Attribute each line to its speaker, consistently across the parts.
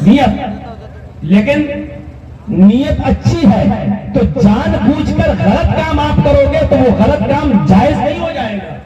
Speaker 1: نیت، لیکن نیت اچھی ہے تو جان بوجھ کر غلط کام آپ کرو گے تو وہ غلط کام جائز نہیں ہو جائے گا۔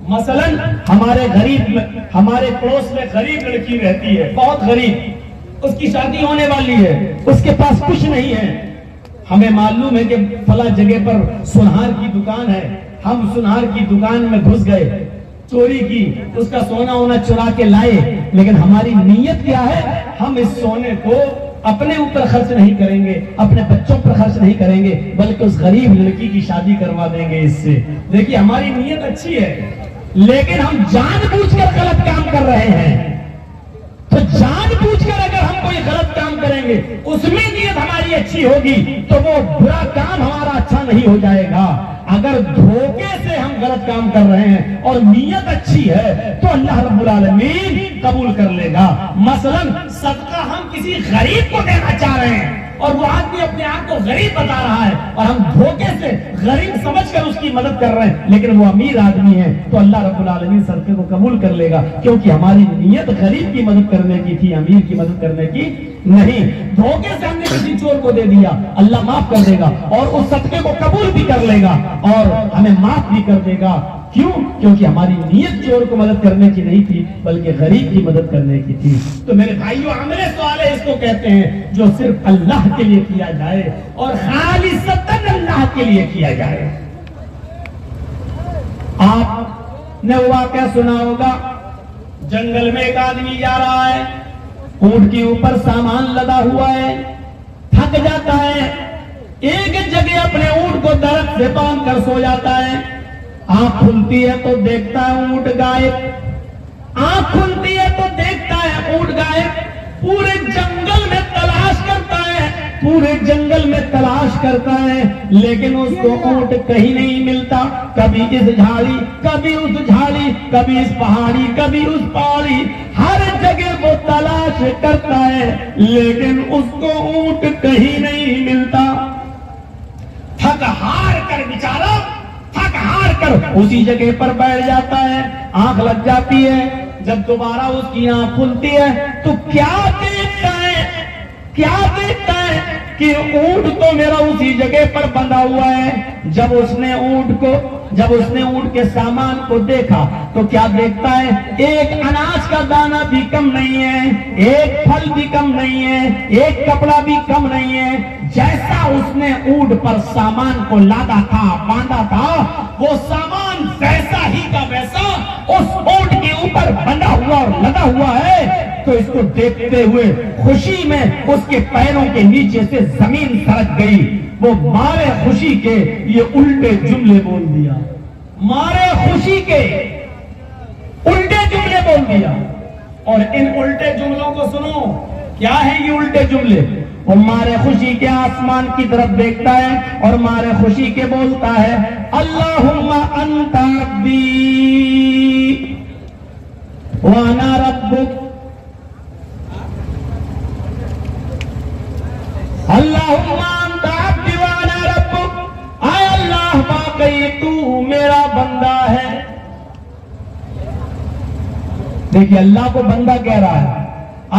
Speaker 1: مثلا ہمارے پڑوس میں غریب لڑکی رہتی ہے، بہت غریب، اس کی شادی ہونے والی ہے، اس کے پاس کچھ نہیں ہے، ہمیں معلوم ہے کہ فلاں جگہ پر سنہار کی دکان ہے، ہم سنہار کی دکان میں گھس گئے، چوری کی، اس کا سونا وونا چرا کے لائے، لیکن ہماری نیت کیا ہے؟ ہم اس سونے کو اپنے اوپر خرچ نہیں کریں گے، اپنے بچوں پر خرچ نہیں کریں گے، بلکہ اس غریب لڑکی کی شادی کروا دیں گے اس سے۔ دیکھیے ہماری نیت اچھی ہے، لیکن ہم جان بوجھ کر غلط کام کر رہے ہیں۔ تو جان بوجھ کر اگر ہم کوئی غلط کام کریں گے، اس میں نیت ہماری اچھی ہوگی تو وہ برا کام ہمارا اچھا نہیں ہو جائے گا۔ اگر دھوکے سے ہم غلط کام کر رہے ہیں اور نیت اچھی ہے تو اللہ رب العالمین قبول کر لے گا۔ مثلا صدقہ ہم کسی غریب کو دینا چاہ رہے ہیں اور وہ آدمی اپنے آپ کو غریب بتا رہا ہے اور ہم دھوکے سے غریب سمجھ کر اس کی مدد کر رہے ہیں، لیکن وہ امیر آدمی ہے، تو اللہ رب العالمین صدقے کو قبول کر لے گا، کیونکہ ہماری نیت غریب کی مدد کرنے کی تھی، امیر کی مدد کرنے کی نہیں۔ دھوکے سے ہم نے کسی چور کو دے دیا، اللہ معاف کر دے گا اور اس صدقے کو قبول بھی کر لے گا اور ہمیں معاف بھی کر دے گا۔ کیوں؟ کیونکہ ہماری نیت چور کو مدد کرنے کی نہیں تھی بلکہ غریب کی مدد کرنے کی تھی۔ تو میرے بھائیو، عمل صالح اس کو کہتے ہیں جو صرف اللہ کے لیے کیا جائے اور خالصتاً اللہ کے لیے کیا جائے۔ آپ نے وہ واقعہ سنا ہوگا، جنگل میں ایک آدمی جا رہا ہے، اونٹ کے اوپر سامان لدا ہوا ہے، تھک جاتا ہے، ایک جگہ اپنے اونٹ کو درخت سے باندھ کر سو جاتا ہے۔ آنکھ کھلتی ہے تو دیکھتا ہے اونٹ غائب، آنکھ کھلتی ہے تو دیکھتا ہے اونٹ غائب۔ پورے جنگل میں تلاش کرتا ہے، پورے جنگل میں تلاش کرتا ہے، لیکن اس کو اونٹ کہیں نہیں ملتا۔ کبھی اس جھاڑی، کبھی اس جھاڑی، کبھی اس پہاڑی، کبھی اس پہاڑی، ہر جگہ وہ تلاش کرتا ہے لیکن اس کو اونٹ کہیں نہیں ملتا۔ تھک ہار کر بیچارہ، تھک ہار کر اسی جگہ پر بیٹھ جاتا ہے، آنکھ لگ جاتی ہے۔ جب دوبارہ اس کی آنکھ کھلتی ہے تو کیا دیکھتا ہے؟ کیا دیکھتا ہے کہ اونٹ تو میرا اسی جگہ پر بندھا ہوا ہے۔ جب اس نے اونٹ کے سامان کو دیکھا تو کیا دیکھتا ہے؟ ایک اناج کا دانہ بھی کم نہیں ہے، ایک پھل بھی کم نہیں ہے، ایک کپڑا بھی کم نہیں ہے۔ جیسا اس نے اونٹ پر سامان کو لادا تھا، باندھا تھا، وہ سامان ویسا ہی کا ویسا اس اونٹ کے اوپر بندھا ہوا اور لدا ہوا ہے۔ تو اس کو دیکھتے ہوئے خوشی میں اس کے پیروں کے نیچے سے زمین سرک گئی۔ وہ مارے خوشی کے یہ الٹے جملے بول دیا، مارے خوشی کے الٹے جملے بول دیا۔ اور ان الٹے جملوں کو سنو، کیا ہے یہ الٹے جملے؟ وہ مارے خوشی کے آسمان کی طرف دیکھتا ہے اور مارے خوشی کے بولتا ہے، اللہم انت ربی وانا ربک، اللہم انت عبدی وانا ربک، اے اللہ واقعی تو میرا بندہ ہے۔ دیکھیے اللہ کو بندہ کہہ رہا ہے،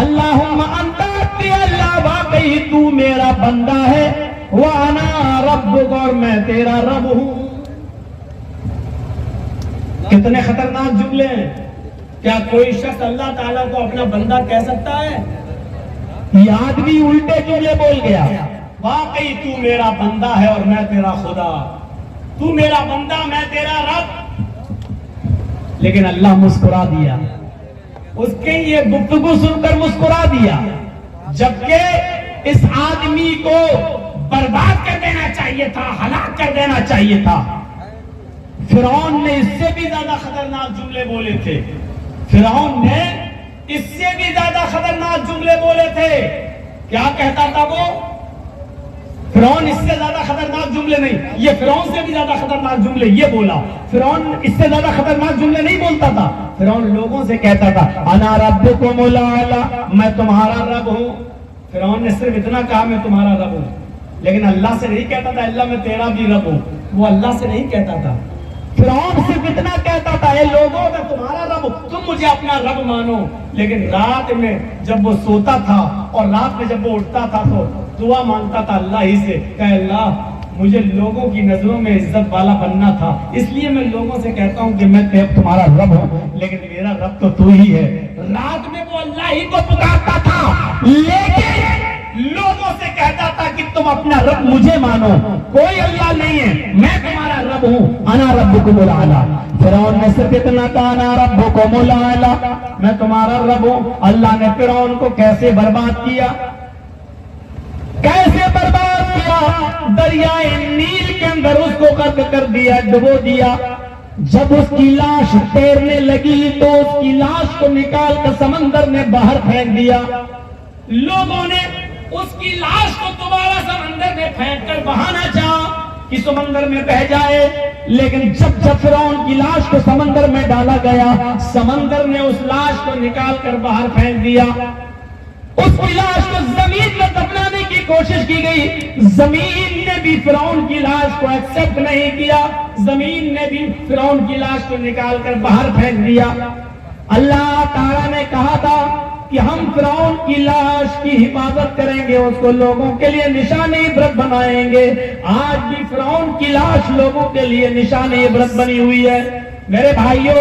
Speaker 1: اللہم انت عبدی، اللہ واقعی تو میرا بندہ ہے، وانا ربک، اور میں تیرا رب ہوں۔ کتنے خطرناک جملے ہیں! کیا کوئی شخص اللہ تعالیٰ کو اپنا بندہ کہہ سکتا ہے؟ یہ آدمی الٹے جملے بول گیا، واقعی تو میرا بندہ ہے اور میں تیرا خدا، تو میرا بندہ میں تیرا رب۔ لیکن اللہ مسکرا دیا، اس کے یہ گفتگو سن کر مسکرا دیا، جبکہ اس آدمی کو برباد کر دینا چاہیے تھا، ہلاک کر دینا چاہیے تھا۔ فرعون نے اس سے بھی زیادہ خطرناک جملے بولے تھے، فرعون نے اس سے بھی زیادہ خطرناک جملے بولے تھے۔ کیا کہتا تھا وہ؟ فرعون اس سے زیادہ خطرناک جملے نہیں، یہ فرعون سے بھی زیادہ خطرناک جملے یہ بولا۔ فرعون اس سے زیادہ خطرناک جملے نہیں بولتا تھا، فرعون لوگوں سے کہتا تھا انا ربکم الاعلی، میں تمہارا رب ہوں۔ فرعون نے صرف اتنا کہا میں تمہارا رب ہوں، لیکن اللہ سے نہیں کہتا تھا اللہ میں تیرا بھی رب ہوں، وہ اللہ سے نہیں کہتا تھا۔ فرعون صرف اتنا کہتا تھا اے لوگوں میں تمہارا رب، تم مجھے اپنا رب مانو، لیکن رات میں جب وہ سوتا تھا اور رات میں جب وہ اٹھتا تھا تو دعا مانگتا تھا اللہ ہی سے کہ اللہ مجھے لوگوں کی نظروں میں عزت والا بننا تھا، اس لیے میں لوگوں سے کہتا ہوں کہ میں تمہارا رب ہوں، لیکن میرا رب تو ہی ہے۔ رات میں وہ اللہ ہی کو پکارتا تھا، لیکن لوگوں سے کہتا تھا کہ تم اپنا رب مجھے مانو، کوئی اللہ نہیں ہے، میں تمہارا رب ہوں، انا ربکم الاعلی۔ فرعون نے صرف اتنا کہا انا ربکم الاعلی، میں تمہارا رب ہوں۔ اللہ نے فرعون کو کیسے برباد کیا، کیسے برباد کیا؟ دریائے نیل کے اندر اس کو غرق کر دیا، ڈبو دیا۔ جب اس کی لاش تیرنے لگی تو اس کی لاش کو نکال کر سمندر میں باہر پھینک دیا۔ لوگوں نے اس کی لاش کو دوبارہ سمندر میں پھینک کر بہانا چاہا کہ سمندر میں بہ جائے، لیکن جب فرعون کی لاش کو سمندر میں ڈالا گیا، سمندر نے اس لاش کو نکال کر باہر پھینک دیا۔ اس کی لاش کو زمین میں دفنانے کی کوشش کی گئی، زمین نے بھی فرعون کی لاش کو ایکسپٹ نہیں کیا، زمین نے بھی فرعون کی لاش کو نکال کر باہر پھینک دیا۔ اللہ تعالیٰ نے کہا تھا کہ ہم فرعون کی لاش کی حفاظت کریں گے، اس کو لوگوں کے لیے نشان عبرت بنائیں گے۔ آج بھی فرعون کی لاش لوگوں کے لیے نشان عبرت بنی ہوئی ہے۔ میرے بھائیوں،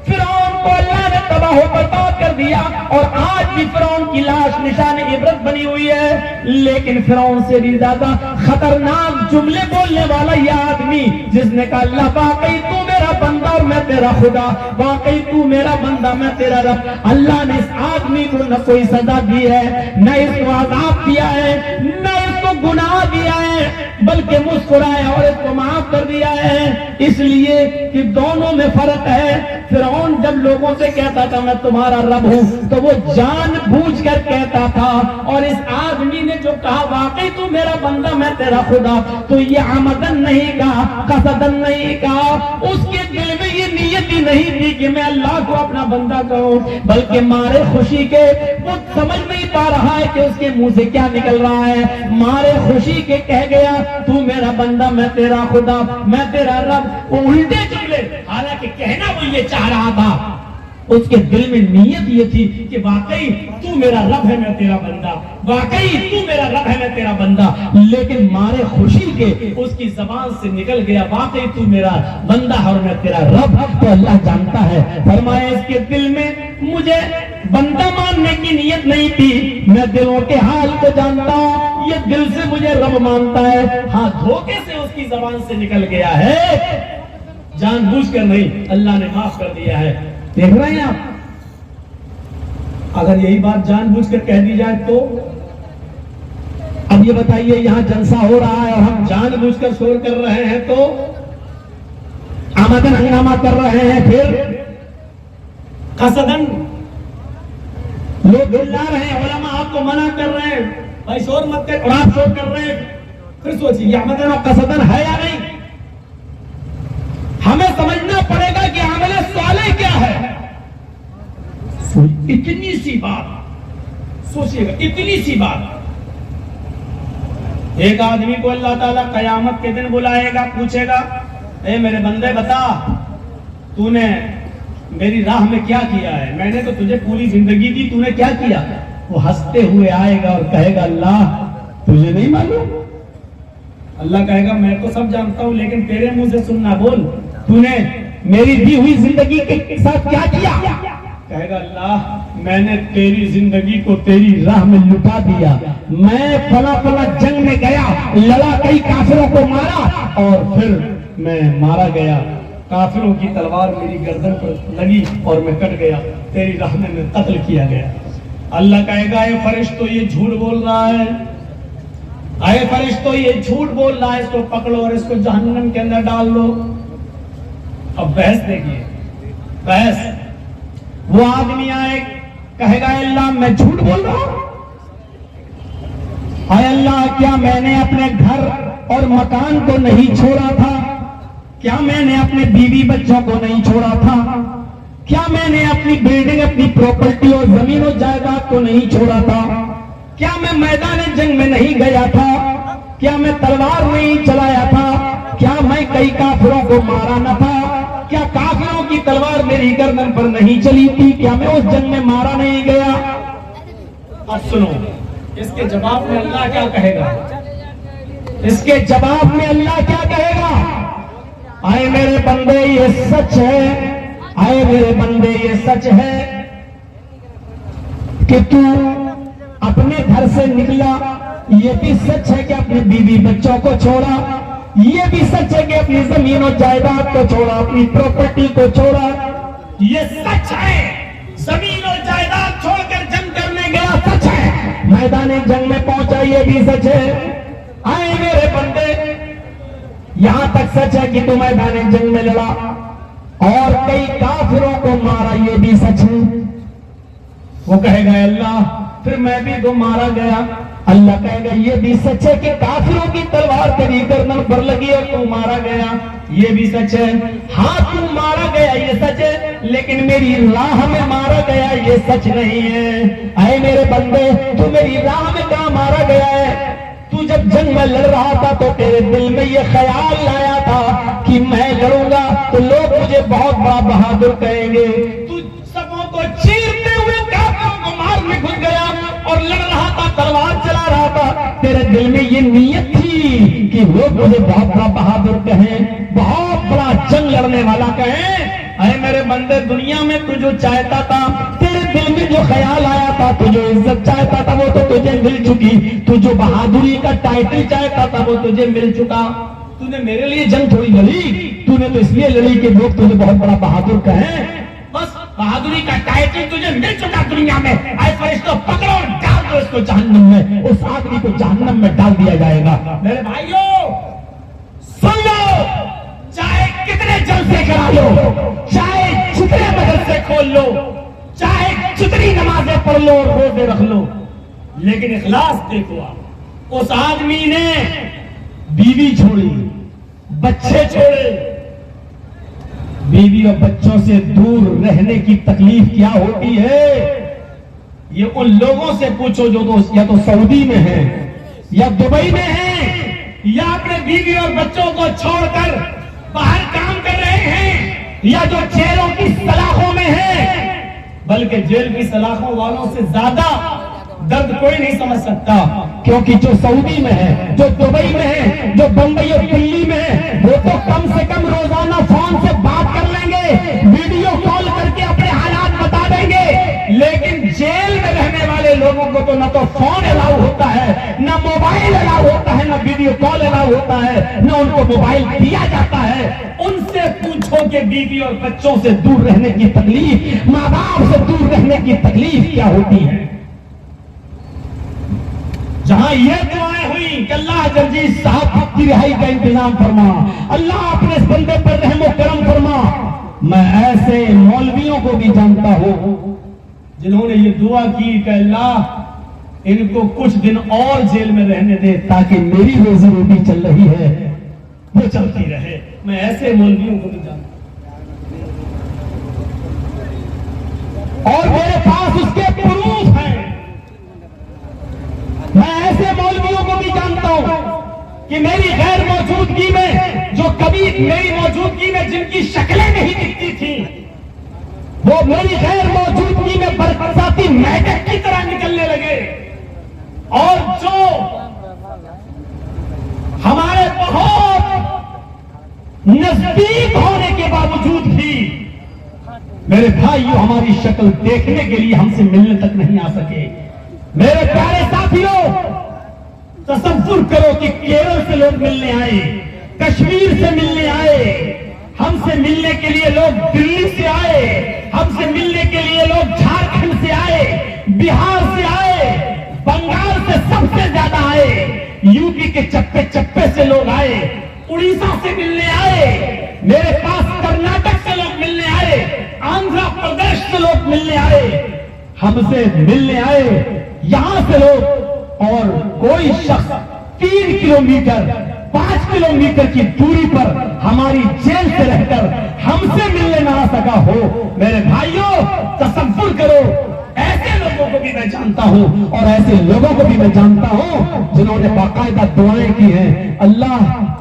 Speaker 1: فرعون کو اللہ نے تباہ و برباد کر دیا اور آج بھی فرعون کی لاش نشان عبرت بنی ہوئی ہے، لیکن فرعون سے بھی زیادہ خطرناک جملے بولنے والا یہ آدمی جس نے کہا اللہ واقعی تو میرا بندہ اور میں تیرا خدا، واقعی تو میرا بندہ میں تیرا رب۔ اللہ نے اس آدمی کو نہ کوئی سزا دی ہے، نہ اس کو عذاب دیا ہے، نہ اس کو گناہ دیا ہے، بلکہ مسکرایا اور اس کو معاف کر دیا ہے، اس لیے کہ دونوں میں فرق ہے۔ فرعون جب لوگوں سے کہتا تھا میں تمہارا رب ہوں تو وہ جان بوجھ کر کہتا تھا، اور اس آدمی نے جو کہا واقعی تو میرا بندہ میں تیرا خدا، تو یہ عمدن نہیں کہا، قصدن نہیں کہا، اس کے دل میں یہ نیت ہی نہیں تھی کہ میں اللہ کو اپنا بندہ کہوں، بلکہ مارے خوشی کے وہ سمجھ نہیں پا رہا ہے کہ اس کے منہ سے کیا نکل رہا ہے، مارے خوشی کے کہہ گیا تو میرا بندہ میں تیرا خدا میں تیرا رب۔ وہ الٹے جملے، حالانکہ کہنا وہ یہ چاہ رہا تھا، اس کے دل میں نیت یہ تھی کہ واقعی تو میرا رب ہے میں تیرا بندہ، واقعی تو میرا رب ہے میں تیرا بندہ، لیکن مارے خوشی کے اس کی زبان سے نکل گیا واقعی تو میرا بندہ ہے اور میں تیرا رب۔ تو اللہ جانتا ہے، فرمایا اس کے دل میں مجھے بندہ ماننے کی نیت نہیں تھی، میں دلوں کے حال کو جانتا ہوں، یہ دل سے مجھے رب مانتا ہے، ہاں دھوکے سے اس کی زبان سے نکل گیا ہے، جان بوجھ کر نہیں، اللہ نے معاف کر دیا ہے۔ دیکھ رہے ہیں آپ، اگر یہی بات جان بوجھ کر کہہ دی جائے تو اب یہ بتائیے یہاں جلسہ ہو رہا ہے اور ہم جان بوجھ کر شور کر رہے ہیں تو آمدن ہنگامہ کر رہے ہیں، پھر قصدن لوگ دلا رہے ہیں، علماء آپ کو منع کر رہے ہیں بھائی شور مت کر، اور آپ شور کر رہے ہیں، پھر سوچیے یہ آمدن اور قصدن ہے یا نہیں۔ ہمیں سمجھنا پڑے گا کہ عمل صالح کیا ہے۔ اتنی سی بات سوچئے گا، اتنی سی بات، ایک آدمی کو اللہ تعالیٰ قیامت کے دن بلائے گا، پوچھے گا اے میرے بندے بتا تو نے میری راہ میں کیا کیا ہے، میں نے تو تجھے پوری زندگی دی، تو نے کیا کیا؟ وہ ہنستے ہوئے آئے گا اور کہے گا اللہ تجھے نہیں معلوم؟ اللہ کہے گا میں تو سب جانتا ہوں لیکن تیرے منہ سے سننا، بول تو نے میری دی ہوئی زندگی کے ساتھ کیا کیا؟ کہے گا اللہ میں نے تیری زندگی کو تیری راہ میں لٹا دیا، میں فلاں فلاں جنگ میں گیا، لڑا، کئی کافروں کو مارا اور پھر میں مارا گیا، کافروں کی تلوار میری گردن پر لگی اور میں کٹ گیا، تیری راہ میں قتل کیا گیا۔ اللہ کہے گا اے فرشتو یہ جھوٹ بول رہا ہے، اے فرشتو یہ جھوٹ بول رہا ہے، اس کو پکڑو اور اس کو جہنم کے اندر ڈال دو۔ اب بحث دیکھیے، بحث، وہ آدمی آئے کہے گا اللہ میں جھوٹ بول رہا ہوں، اے اللہ کیا میں نے اپنے گھر اور مکان کو نہیں چھوڑا تھا؟ کیا میں نے اپنے بیوی بچوں کو نہیں چھوڑا تھا؟ کیا میں نے اپنی بلڈنگ، اپنی پراپرٹی اور زمین و جائیداد کو نہیں چھوڑا تھا؟ کیا میں میدان جنگ میں نہیں گیا تھا؟ کیا میں تلوار نہیں چلایا تھا؟ کیا میں کئی کافروں کو مارا نہ تھا؟ تلوار میری گردن پر نہیں چلی تھی؟ کیا میں اس جنگ میں مارا نہیں گیا؟ اب سنو اس کے جواب میں اللہ کیا کہے گا، اس کے جواب میں اللہ کیا کہے گا؟ آئے میرے بندے یہ سچ ہے، آئے میرے بندے یہ سچ ہے کہ تو اپنے گھر سے نکلا، یہ بھی سچ ہے کہ اپنے بیوی بچوں کو چھوڑا، یہ بھی سچ ہے کہ اپنی زمین و جائیداد کو چھوڑا، اپنی پراپرٹی کو چھوڑا، یہ سچ ہے۔ زمین اور جائیداد چھوڑ کر جنگ کرنے گیا، سچ ہے۔ میدان جنگ میں پہنچا، یہ بھی سچ ہے۔ آئے میرے بندے یہاں تک سچ ہے کہ تو میدان جنگ میں لڑا اور کئی کافروں کو مارا، یہ بھی سچ ہے۔ وہ کہے گا اللہ پھر میں بھی تو مارا گیا، اللہ کہے گا یہ بھی سچ ہے کہ کافروں کی تلوار تیری گردن پر لگی اور تو مارا گیا، یہ بھی سچ ہے۔ ہاں تو مارا گیا یہ سچ ہے، لیکن میری راہ میں مارا گیا یہ سچ نہیں ہے۔ اے میرے بندے تو میری راہ میں کہاں مارا گیا ہے؟ تو جب جنگ میں لڑ رہا تھا تو تیرے دل میں یہ خیال آیا تھا کہ میں لڑوں گا تو لوگ مجھے بہت بڑا بہادر کہیں گے۔ تو سبوں کو چیرتے ہوئے کافروں کو مارنے گھس گیا اور لڑ رہا تھا، تلوار چلا رہا تھا، تیرے دل میں یہ نیت تھی کہ لوگ مجھے بہت بڑا بہادر کہیں، بہت بڑا جنگ لڑنے والا کہیں۔ اے میرے بندے دنیا میں تو جو چاہتا تھا، تیرے دل میں جو خیال آیا تھا، تو جو عزت چاہتا تھا وہ تو تجھے مل چکی، تو جو بہادری کا ٹائٹل چاہتا تھا وہ تجھے مل چکا۔ تو نے میرے لیے جنگ تھوڑی لڑی، تو نے تو اس لیے لڑی کہ لوگ تجھے بہت بڑا بہادر کہیں، بس بہادری کا ٹائٹل تجھے مل چکا دنیا میں۔ اے فرشتوں پکڑو اور ڈال دو اس کو جہنم میں، اس آدمی کو جہنم میں ڈال دیا جائے گا۔ میرے بھائیوں سن لو، چاہے کتنے جلسے کرا لو، چاہے جتنے مدرسے کھول لو، چاہے جتنی نمازیں پڑھ لو اور روزے رکھ لو، لیکن اخلاص دیکھو آپ، اس آدمی نے بیوی چھوڑی، بچے چھوڑے۔ بیوی اور بچوں سے دور رہنے کی تکلیف کیا ہوتی ہے یہ ان لوگوں سے پوچھو جو تو یا تو سعودی میں ہیں یا دبئی میں ہیں یا اپنے بیوی اور بچوں کو چھوڑ کر باہر کام کر رہے ہیں یا جو جیلوں کی سلاخوں میں ہیں، بلکہ جیل کی سلاخوں والوں سے زیادہ درد کوئی نہیں سمجھ سکتا، کیونکہ جو سعودی میں ہے، جو دبئی میں ہے، جو بمبئی اور دلی میں ہے، وہ تو کم سے کم روزانہ فون سے بات کر لیں گے، ویڈیو کال کر کے اپنے حالات بتا دیں گے، لیکن جیل میں رہنے والے لوگوں کو تو نہ تو فون الاؤ ہوتا ہے، نہ موبائل الاؤ ہوتا ہے، نہ ویڈیو کال الاؤ ہوتا ہے، نہ ان کو موبائل دیا جاتا ہے۔ ان سے پوچھو کہ بیوی اور بچوں سے دور رہنے کی تکلیف، ماں باپ سے دور رہنے کی تکلیف کیا ہوتی ہے۔ جہاں یہ دعائیں ہوئی کہ اللہ جرجیت صاحب کی رہائی کا انتظام فرما، اللہ اپنے اس بندے پر رحم و کرم فرما، میں ایسے مولویوں کو بھی جانتا ہوں جنہوں نے یہ دعا کی کہ اللہ ان کو کچھ دن اور جیل میں رہنے دے تاکہ میری روزی روٹی چل رہی ہے وہ چلتی رہے۔ میں ایسے مولویوں کو بھی جانتا ہوں اور میرے پاس اس کے پروف ہیں۔ میں ایسے مولویوں کو بھی جانتا ہوں کہ میری غیر موجودگی میں، جو کبھی میری موجودگی میں جن کی شکلیں نہیں دکھتی تھی، وہ میری غیر موجودگی میں برساتی میٹک کی طرح نکلنے لگے، اور جو ہمارے بہت نزدیک ہونے کے باوجود بھی میرے بھائیوں ہماری شکل دیکھنے کے لیے ہم سے ملنے تک نہیں آ سکے۔ میرے پیارے ساتھیوں تصور کرو کہ کیرل سے لوگ ملنے آئے، کشمیر سے ملنے آئے، ہم سے ملنے کے لیے لوگ دلی سے آئے، ہم سے ملنے کے لیے لوگ جھارکھنڈ سے آئے، بہار سے آئے، بنگال سے سب سے زیادہ آئے، یو پی کے چپے چپے سے لوگ آئے، اڑیسہ سے ملنے آئے، میرے پاس کرناٹک سے لوگ ملنے آئے، آندھرا پردیش سے لوگ ملنے آئے، ہم سے ملنے آئے یہاں سے لوگ، اور کوئی شخص 3 کلومیٹر 5 کلومیٹر کی دوری پر ہماری جیل سے رہ کر ہم سے ملنے نہ آ سکا ہو۔ میرے بھائیوں تصور کرو ایسے لوگوں کو بھی میں جانتا ہوں اور ایسے لوگوں کو بھی میں جانتا ہوں جنہوں نے باقاعدہ دعائیں کی ہیں، اللہ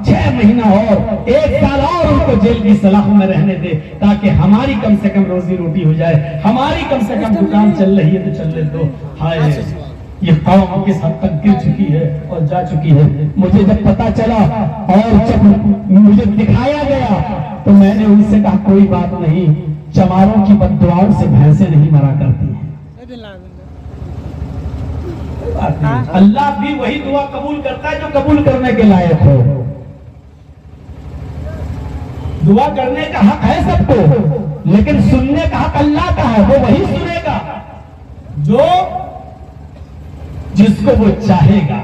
Speaker 1: 6 مہینہ اور 1 سال اور ان کو جیل کی سلاخ میں رہنے دے تاکہ ہماری کم سے کم روزی روٹی ہو جائے، ہماری کم سے کم دکان چل رہی ہے تو چلنے دو۔ ہائے یہ قوم کس حد تک گر چکی ہے اور جا چکی ہے۔ مجھے جب پتا چلا اور جب مجھے دکھایا گیا تو میں نے ان سے کہا کوئی بات نہیں، چماروں کی بد دعاؤں سے بھینسیں نہیں مرا کرتی ہیں۔ اللہ بھی وہی دعا قبول کرتا ہے جو قبول کرنے کے لائق ہو۔ دعا کرنے کا حق ہے سب کو، لیکن سننے کا حق اللہ کا ہے، وہ وہی سنے گا جو جس کو وہ چاہے گا۔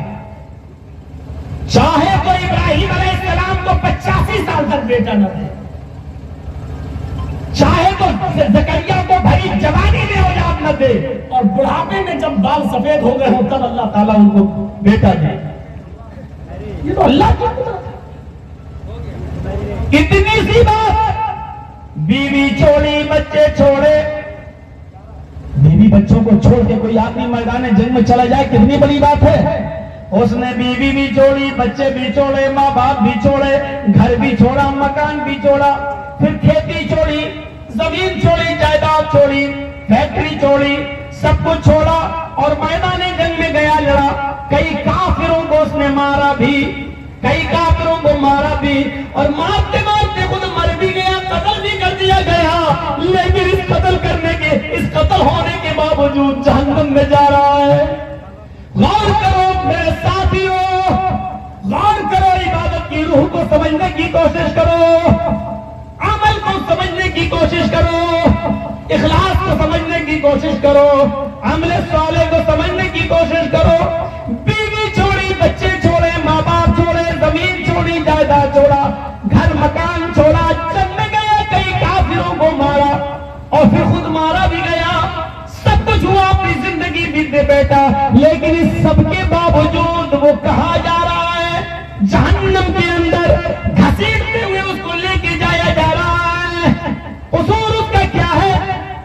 Speaker 1: چاہے تو ابراہیم علیہ السلام کو 85 سال تک بیٹا نہ دے، چاہے تو زکریا کو بھری جوانی میں اولاد نہ دے، اور بڑھاپے میں جب بال سفید ہو گئے ہوں تب اللہ تعالیٰ ان کو بیٹا دے۔ یہ تو اللہ کی قدرت ہے۔ اتنی سی بات، بیوی چھوڑی بچے چھوڑے، بیوی بچوں کو چھوڑ کے کوئی آدمی میدان جنگ میں چلا جائے کتنی بڑی بات ہے۔ اس نے بیوی بھی چھوڑی، بچے بھی چھوڑے، ماں باپ بھی چھوڑے، گھر بھی چھوڑا، مکان بھی چھوڑا، پھر کھیتی چھوڑی، زمین چھوڑی، جائیداد چھوڑی، فیکٹری چھوڑی، سب کچھ چھوڑا اور میدان جنگ میں گیا، لڑا۔ کئی کافروں کو اس نے مارا بھی، کئی کافروں کو مارا بھی، اور مارتے مارتے خود مر بھی گیا، قتل بھی کر دیا گیا، لیکن اس قتل کرنے کے، اس قتل ہونے کے باوجود جہنم میں جا رہا ہے۔ غور کرو میرے ساتھیوں، غور کرو، عبادت کی روح کو سمجھنے کی کوشش کرو، عمل کو سمجھنے کی کوشش کرو، اخلاص کو سمجھنے کی کوشش کرو، عمل صالح کو سمجھنے کی کوشش کرو۔ بیوی چھوڑی، بچے چھوڑے، ماں باپ چھوڑے، زمین چھوڑی، جائیداد چھوڑا، گھر مکان چھوڑا، جنگ میں گیا، کئی کافروں کو مارا اور پھر خود مارا بھی گیا، سب کچھ ہوا، اپنی زندگی بھی بیٹا، لیکن اس سب کے باوجود وہ کہاں جا رہا ہے؟ جہنم کے اندر گھسیٹتے ہوئے اس کو لے کے جایا جا رہا ہے۔ قصور اس کا کیا ہے؟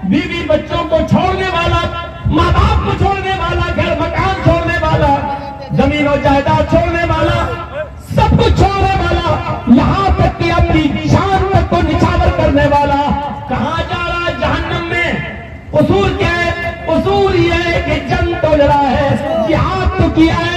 Speaker 1: بیوی بچوں کو چھوڑنے والا، ماں باپ کو چھوڑنے والا، گھر مکان چھوڑنے والا، زمین و جائیداد چھوڑنے والا، سب کچھ چھوڑنے والا، یہاں تک کہ اپنی جان تک کو نچھاور کرنے والا، کہاں جا رہا ہے؟ جہنم میں۔ قصور کیا ہے؟ قصور یہ ہے کہ جنگ تو لڑا ہے، جہاد تو کیا ہے،